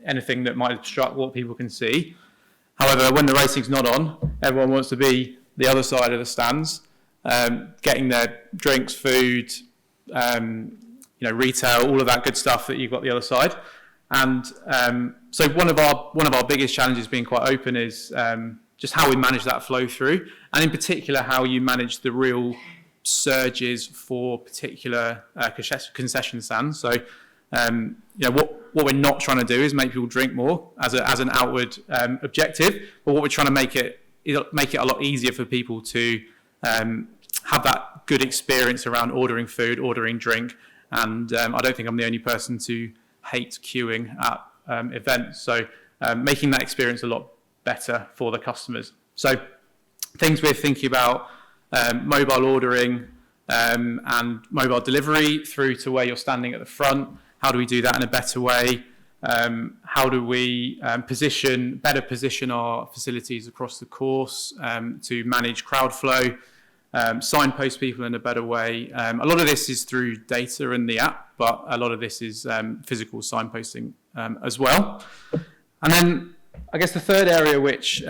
anything that might obstruct what people can see. However, when the racing's not on, everyone wants to be the other side of the stands, getting their drinks, food, retail, all of that good stuff that you've got the other side. And so one of our biggest challenges, being quite open, is just how we manage that flow through, and in particular how you manage the real surges for particular concession stands. So what we're not trying to do is make people drink more as an outward objective, but what we're trying to make it a lot easier for people to have that good experience around ordering food, ordering drink. And I don't think I'm the only person to hate queuing at events. So making that experience a lot better for the customers. So things we're thinking about, mobile ordering and mobile delivery through to where you're standing at the front. How do we do that in a better way? How do we better position our facilities across the course to manage crowd flow, signpost people in a better way? A lot of this is through data and the app, but a lot of this is physical signposting as well. And then I guess the third area, which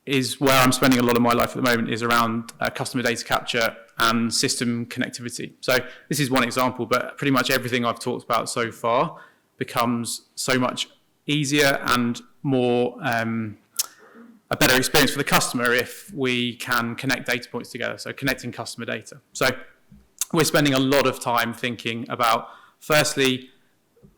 is where I'm spending a lot of my life at the moment, is around customer data capture and system connectivity. So this is one example, but pretty much everything I've talked about so far becomes so much easier and more a better experience for the customer if we can connect data points together, so connecting customer data. So we're spending a lot of time thinking about, firstly,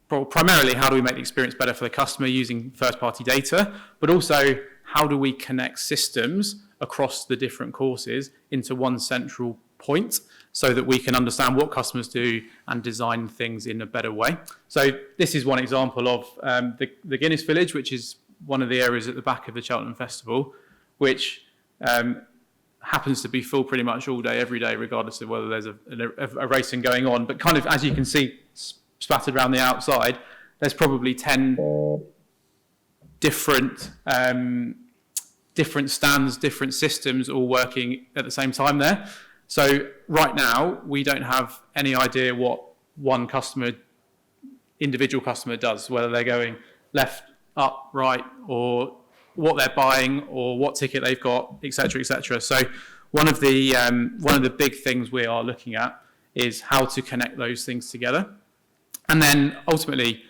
primarily how do we make the experience better for the customer using first-party data, but also how do we connect systems across the different courses into one central point so that we can understand what customers do and design things in a better way. So this is one example of the Guinness Village, which is one of the areas at the back of the Cheltenham Festival, which happens to be full pretty much all day, every day, regardless of whether there's a racing going on. But kind of, as you can see, splattered around the outside, there's probably 10 different stands, different systems all working at the same time there. So right now, we don't have any idea what one individual customer does, whether they're going left, up, right, or what they're buying, or what ticket they've got, etc., etc. So one of the big things we are looking at is how to connect those things together. And then ultimately,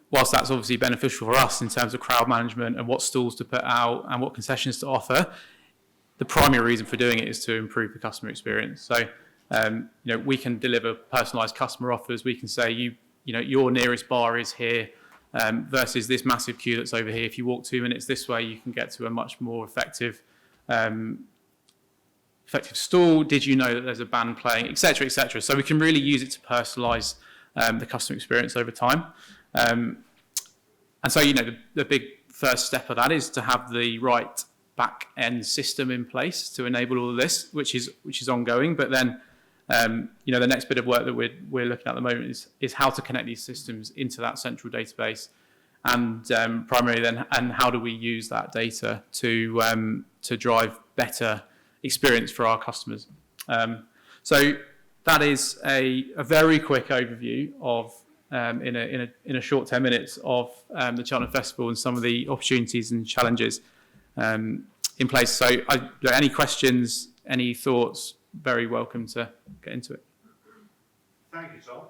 whilst that's obviously beneficial for us in terms of crowd management and what stalls to put out and what concessions to offer, the primary reason for doing it is to improve the customer experience. So, we can deliver personalised customer offers. We can say, your nearest bar is here versus this massive queue that's over here. If you walk 2 minutes this way, you can get to a much more effective stall. Did you know that there's a band playing, etc., etc. So we can really use it to personalise the customer experience over time. And so, the big first step of that is to have the right back-end system in place to enable all of this, which is ongoing. But then, the next bit of work that we're looking at the moment is how to connect these systems into that central database, and primarily then, and how do we use that data to drive better experience for our customers. So that is a very quick overview of in a short 10 minutes of the Cheltenham Festival and some of the opportunities and challenges in place. So any questions, any thoughts, very welcome to get into it. Thank you, Tom.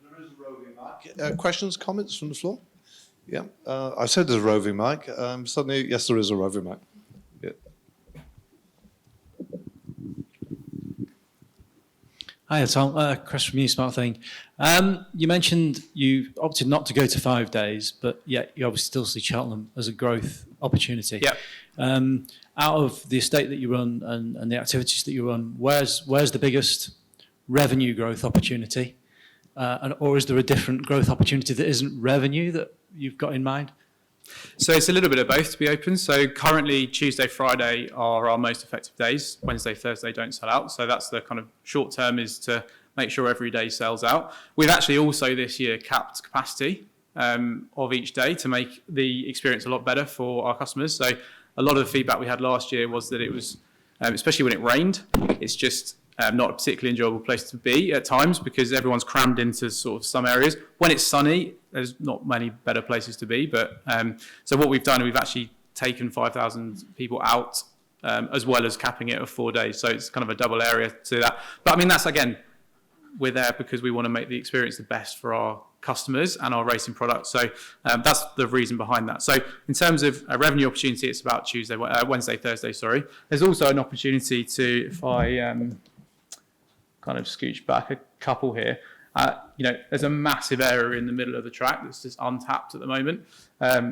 There is a roving mic. Questions, comments from the floor? Yeah, I said there's a roving mic. Suddenly, yes, there is a roving mic. Yeah. Hi, Tom. Chris from SmartThing. You mentioned you opted not to go to 5 days, but yet you obviously still see Cheltenham as a growth opportunity. Yeah. Out of the estate that you run and the activities that you run, where's the biggest revenue growth opportunity? Or is there a different growth opportunity that isn't revenue that you've got in mind? So it's a little bit of both, to be open. So currently Tuesday, Friday are our most effective days. Wednesday, Thursday don't sell out. So that's the kind of short term, is to make sure every day sells out. We've actually also this year capped capacity of each day to make the experience a lot better for our customers. So a lot of the feedback we had last year was that it was, especially when it rained, it's just not a particularly enjoyable place to be at times because everyone's crammed into sort of some areas. When it's sunny, there's not many better places to be. But so what we've done, we've actually taken 5,000 people out as well as capping it at 4 days. So it's kind of a double area to that. But I mean, that's again, we're there because we want to make the experience the best for our customers and our racing products. So that's the reason behind that. So in terms of a revenue opportunity, it's about Wednesday, Thursday, sorry. There's also an opportunity to, if I kind of scooch back a couple here, there's a massive area in the middle of the track that's just untapped at the moment.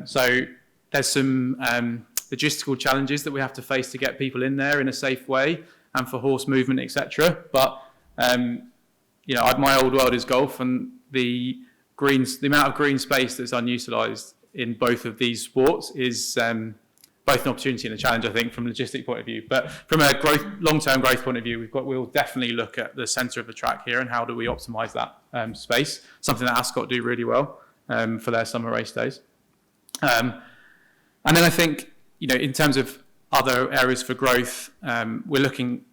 So there's some logistical challenges that we have to face to get people in there in a safe way and for horse movement, etc. But my old world is golf, and the amount of green space that's unutilized in both of these sports is both an opportunity and a challenge, I think, from a logistic point of view. But from a long-term growth point of view, we'll definitely look at the centre of the track here and how do we optimise that space, something that Ascot do really well for their summer race days. And then I think, in terms of other areas for growth, we're looking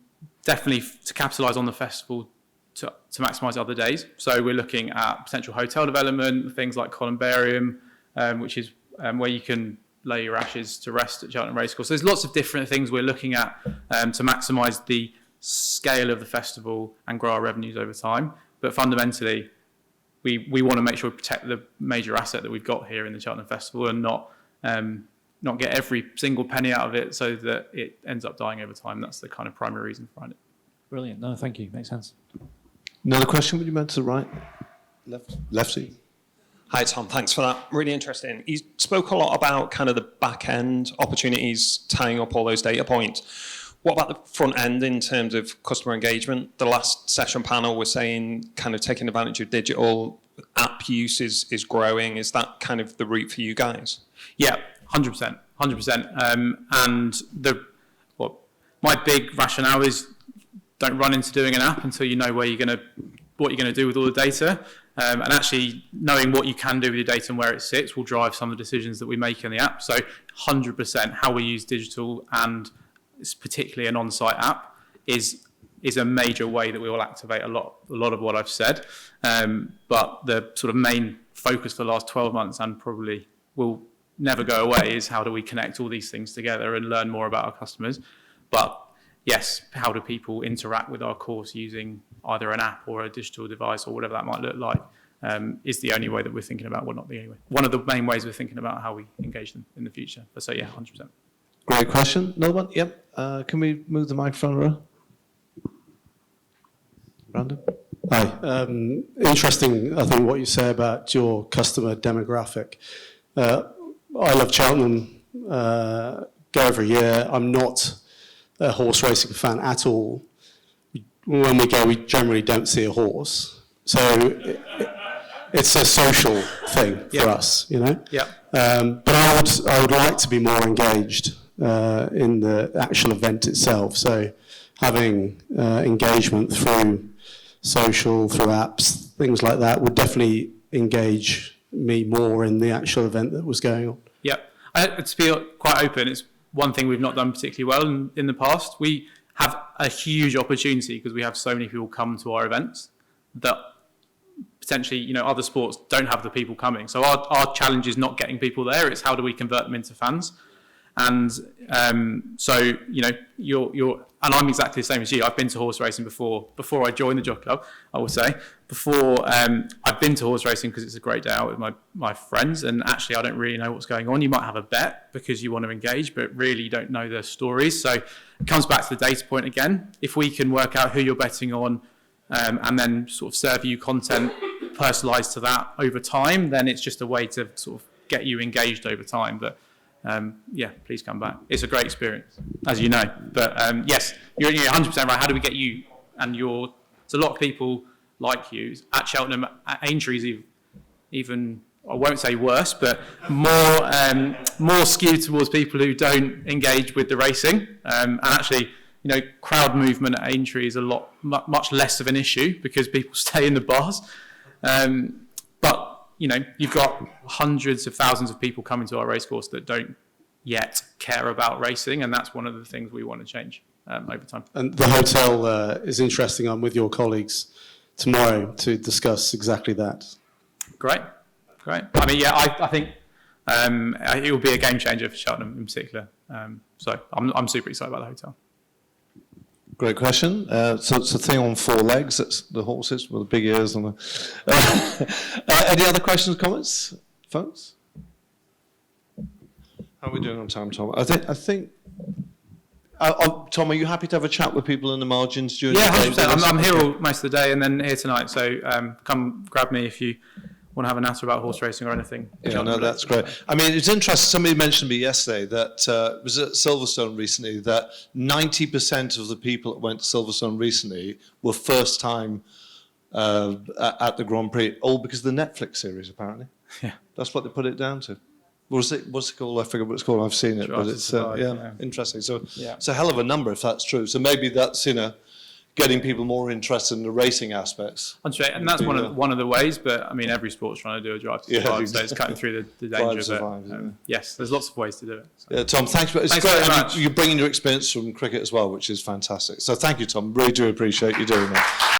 definitely to capitalise on the festival to maximise other days. So we're looking at potential hotel development, things like columbarium, which is where you can lay your ashes to rest at Cheltenham Racecourse. So there's lots of different things we're looking at to maximise the scale of the festival and grow our revenues over time. But fundamentally, we want to make sure we protect the major asset that we've got here in the Cheltenham Festival and not get every single penny out of it so that it ends up dying over time. That's the kind of primary reason behind it. Brilliant. No, thank you. Makes sense. Another question, would you meant to the right? Left seat. Hi, Tom. Thanks for that. Really interesting. You spoke a lot about kind of the back end opportunities, tying up all those data points. What about the front end in terms of customer engagement? The last session panel was saying kind of taking advantage of digital app use is growing. Is that kind of the route for you guys? Yeah, 100%. 100%. And my big rationale is don't run into doing an app until you know what you're going to do with all the data. And actually knowing what you can do with your data and where it sits will drive some of the decisions that we make in the app. So 100% how we use digital, and it's particularly an on-site app, is a major way that we will activate a lot of what I've said. But the sort of main focus for the last 12 months, and probably will never go away, is how do we connect all these things together and learn more about our customers. But yes, how do people interact with our course using either an app or a digital device or whatever that might look like, is the only way that we're thinking about. Well, not the only way. One of the main ways we're thinking about how we engage them in the future. But so yeah, 100%. Great question. Another one? Yep. Can we move the microphone around? Brandon? Hi. Interesting, I think, what you say about your customer demographic. I love Cheltenham, go every year. I'm not a horse racing fan at all. When we go, we generally don't see a horse. So it's a social thing for us, Yeah. But I would like to be more engaged in the actual event itself. So having engagement through social, through apps, things like that would definitely engage me more in the actual event that was going on. Yeah. To be quite open, it's one thing we've not done particularly well in the past. We have a huge opportunity because we have so many people come to our events that potentially, other sports don't have the people coming. So our challenge is not getting people there. It's how do we convert them into fans. And so, and I'm exactly the same as you. I've been to horse racing before I joined the Jockey Club, I would say. I've been to horse racing because it's a great day out with my friends, and actually I don't really know what's going on. You might have a bet because you want to engage, but really you don't know the stories. So it comes back to the data point again. If we can work out who you're betting on and then sort of serve you content personalised to that over time, then it's just a way to sort of get you engaged over time. But please come back. It's a great experience, as you know. But yes, you're 100% right. How do we get you and there's a lot of people like you at Cheltenham, at Aintree, even I won't say worse, but more skewed towards people who don't engage with the racing. And actually, crowd movement at Aintree is much less of an issue because people stay in the bars. But you've got hundreds of thousands of people coming to our racecourse that don't yet care about racing, and that's one of the things we want to change. over time. And the hotel is interesting. I'm with your colleagues tomorrow to discuss exactly that. Great. I mean, yeah, I think it will be a game changer for Cheltenham in particular. So I'm super excited about the hotel. Great question. So it's a thing on 4 legs. It's the horses with the big ears. And any other questions, comments, folks? How are we doing on time, Tom? I think. Tom, are you happy to have a chat with people in the margins during the day? 100%. I'm here all, most of the day and then here tonight. So come grab me if you want to have a natter about horse racing or anything. Yeah, no, that's great. I mean, it's interesting. Somebody mentioned to me yesterday that was at Silverstone recently that 90% of the people that went to Silverstone recently were first time at the Grand Prix, all because of the Netflix series, apparently. Yeah. That's what they put it down to. What's it called? I forget what it's called. I've seen it, but it's interesting. So it's a hell of a number if that's true. So maybe that's getting people more interested in the racing aspects. And that's one of the ways. But I mean, every sport's trying to do a drive to survive, so it's cutting through the danger of it. Yes, there's lots of ways to do it. So. Yeah, Tom, thanks. It's Thanks great. very much. You're bringing your experience from cricket as well, which is fantastic. So thank you, Tom. Really do appreciate you doing that.